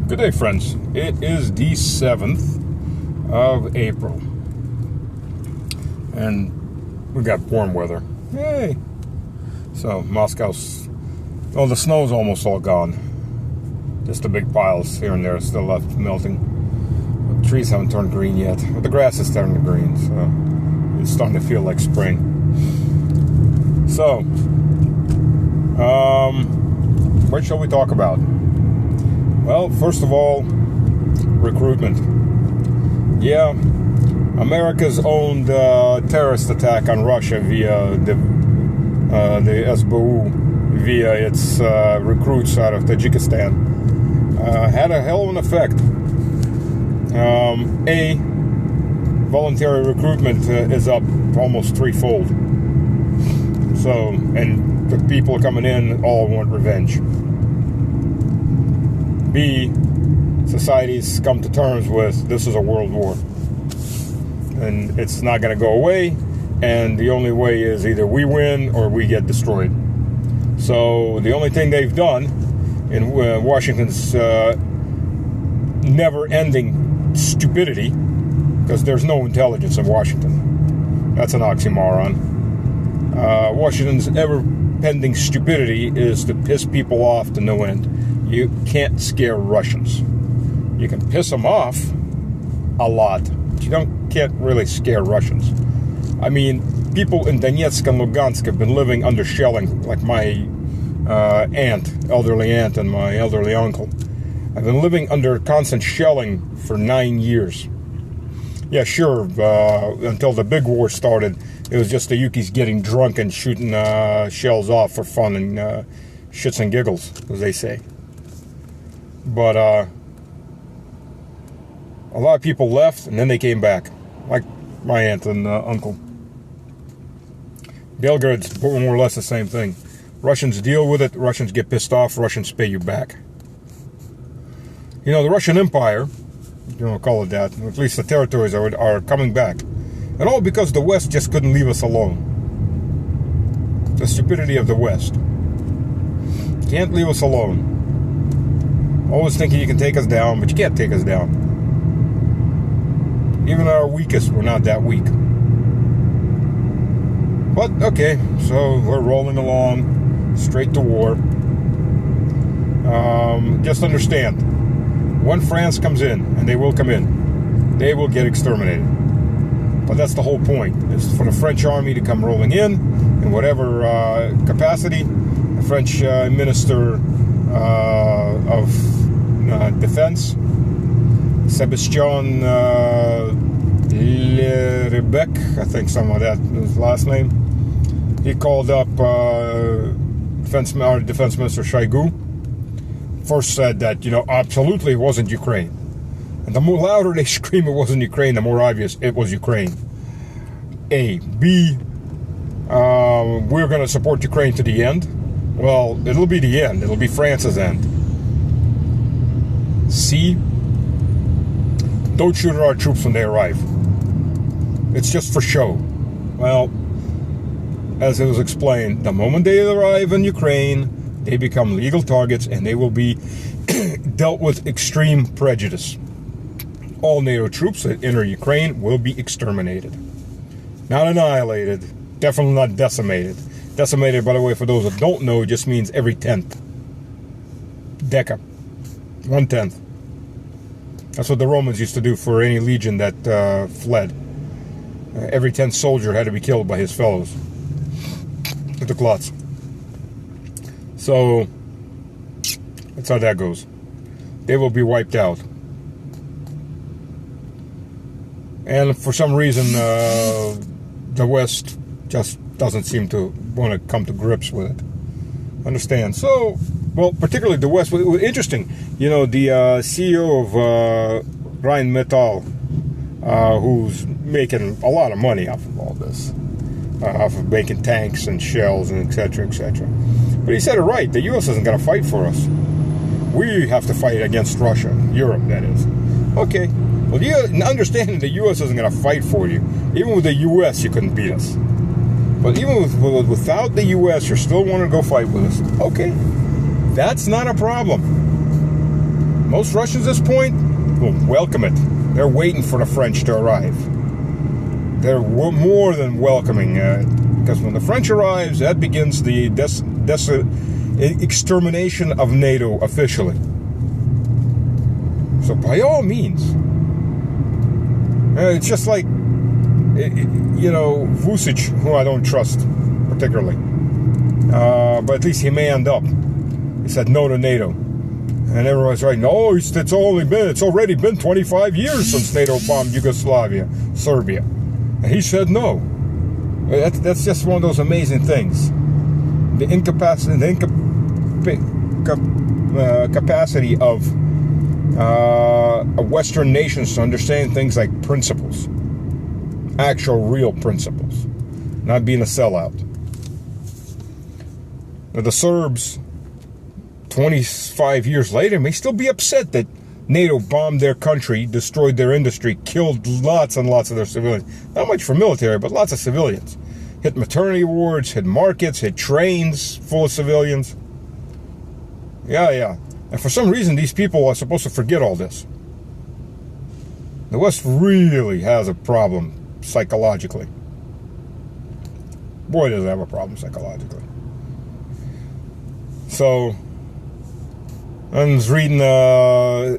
Good day, friends. It is the 7th of April. And we got warm weather. Yay! So, Moscow's... well, the snow's almost all gone. Just the big piles here and there still left melting. The trees haven't turned green yet. But the grass is turning green, so it's starting to feel like spring. So, what shall we talk about? Well, first of all, recruitment. Yeah, America's owned terrorist attack on Russia via the SBU, via its recruits out of Tajikistan, had a hell of an effect. Voluntary recruitment is up almost threefold. So, and the people coming in all want revenge. B, societies come to terms with this is a world war. And it's not going to go away. And the only way is either we win or we get destroyed. So the only thing they've done in Washington's never-ending stupidity, because there's no intelligence in Washington. That's an oxymoron. Washington's ever-pending stupidity is to piss people off to no end. You can't scare Russians. You can piss them off a lot, but you can't really scare Russians. I mean, people in Donetsk and Lugansk have been living under shelling, like my elderly aunt and my elderly uncle. I've been living under constant shelling for 9 years. Yeah, sure, until the big war started, it was just the Yukis getting drunk and shooting shells off for fun and shits and giggles, as they say. But a lot of people left, and then they came back, like my aunt and uncle. Belgrade's more or less the same thing. Russians deal with it, Russians get pissed off, Russians pay you back. You know, the Russian Empire, you know, call it that, at least the territories are coming back. And all because the West just couldn't leave us alone. The stupidity of the West. Can't leave us alone. Always thinking you can take us down, but you can't take us down. Even our weakest, we're not that weak. But, okay, so we're rolling along, straight to war. Just understand, when France comes in, and they will come in, they will get exterminated. But that's the whole point, is for the French army to come rolling in whatever capacity. The French Minister of Defense, Sebastien Lerebec, I think something like that is his last name. He called up Defense Minister Shoigu. First said that, you know, absolutely it wasn't Ukraine. And the more louder they scream it wasn't Ukraine, the more obvious it was Ukraine. A. B. We're going to support Ukraine to the end. Well, it'll be the end. It'll be France's end. C. Don't shoot at our troops when they arrive. It's just for show. Well, as it was explained, the moment they arrive in Ukraine, they become legal targets and they will be dealt with extreme prejudice. All NATO troops that enter Ukraine will be exterminated. Not annihilated, definitely not decimated. Decimated, by the way, for those that don't know, just means every 10th. Deca. 1/10. That's what the Romans used to do for any legion that fled. Every 10th soldier had to be killed by his fellows. With the clots. So, that's how that goes. They will be wiped out. And for some reason, the West just doesn't seem to want to come to grips with it. Understand? So, well, particularly the West. Interesting, you know, the CEO of Rheinmetall, who's making a lot of money off of all this, off of making tanks and shells and etc., etc. But he said it right. The U.S. isn't going to fight for us. We have to fight against Russia, Europe, that is. Okay. Well, you understanding the U.S. isn't going to fight for you. Even with the U.S., you couldn't beat us. But even without the U.S., you're still wanting to go fight with us. Okay. That's not a problem. Most Russians at this point will welcome it. They're waiting for the French to arrive. They're more than welcoming because when the French arrives, that begins the extermination of NATO officially. So by all means, it's just like, Vucic, who I don't trust particularly, but at least he may end up. He said no to NATO. And everyone's right, no, it's already been 25 years since NATO bombed Yugoslavia, Serbia. And he said no. That's just one of those amazing things. The capacity of Western nations to understand things like principles. Actual, real principles. Not being a sellout. Now, the Serbs, 25 years later, may still be upset that NATO bombed their country, destroyed their industry, killed lots and lots of their civilians. Not much for military, but lots of civilians. Hit maternity wards, hit markets, hit trains full of civilians. Yeah. And for some reason, these people are supposed to forget all this. The West really has a problem psychologically. Boy, does it have a problem psychologically. So, I was reading, I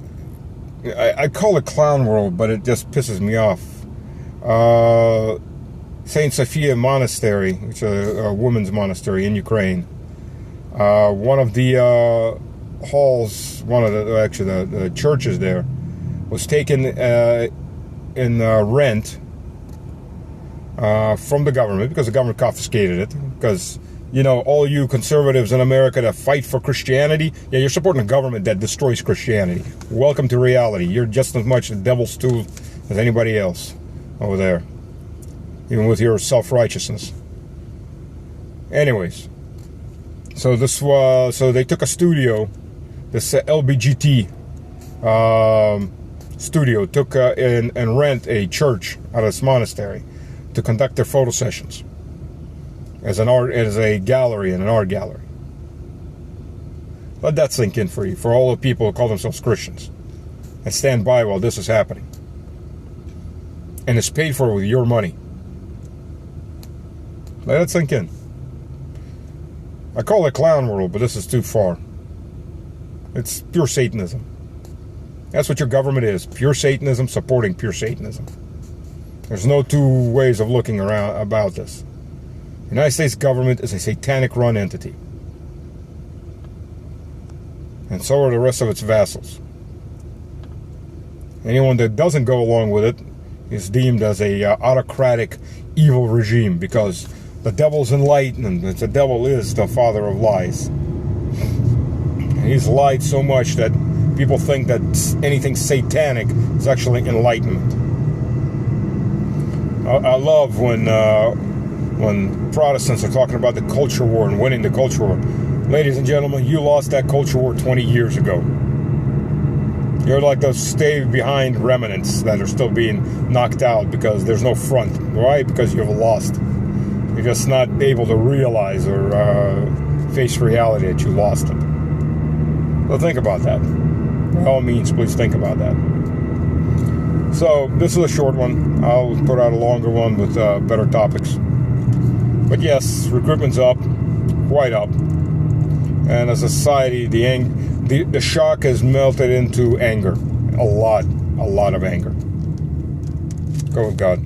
call it Clown World, but it just pisses me off. Saint Sophia Monastery, which is a women's monastery in Ukraine. One of the halls, the churches there, was taken in rent from the government because the government confiscated it. Because, all you conservatives in America that fight for Christianity, you're supporting a government that destroys Christianity. Welcome to reality. You're just as much the devil's tool as anybody else over there, even with your self-righteousness. Anyways, so they took a studio, this LBGT studio, took and rent a church out of this monastery to conduct their photo sessions as a gallery and an art gallery. Let that sink in for you, for all the people who call themselves Christians, and stand by while this is happening. And it's paid for with your money. Let it sink in. I call it Clown World, but this is too far. It's pure Satanism. That's what your government is. Pure Satanism supporting pure Satanism. There's no two ways of looking around about this. The United States government is a satanic-run entity. And so are the rest of its vassals. Anyone that doesn't go along with it is deemed as a autocratic, evil regime, because the devil's in light, and the devil is the father of lies. And he's lied so much that people think that anything satanic is actually enlightenment. I love when Protestants are talking about the culture war and winning the culture war. Ladies and gentlemen, you lost that culture war 20 years ago. You're like those stay-behind remnants that are still being knocked out because there's no front. Why? Because you've lost. You're just not able to realize or face reality that you lost it. So think about that. By all means, please think about that. So, this is a short one. I'll put out a longer one with better topics. But yes, recruitment's up, quite up. And as a society, the shock has melted into anger. A lot of anger. Go with God.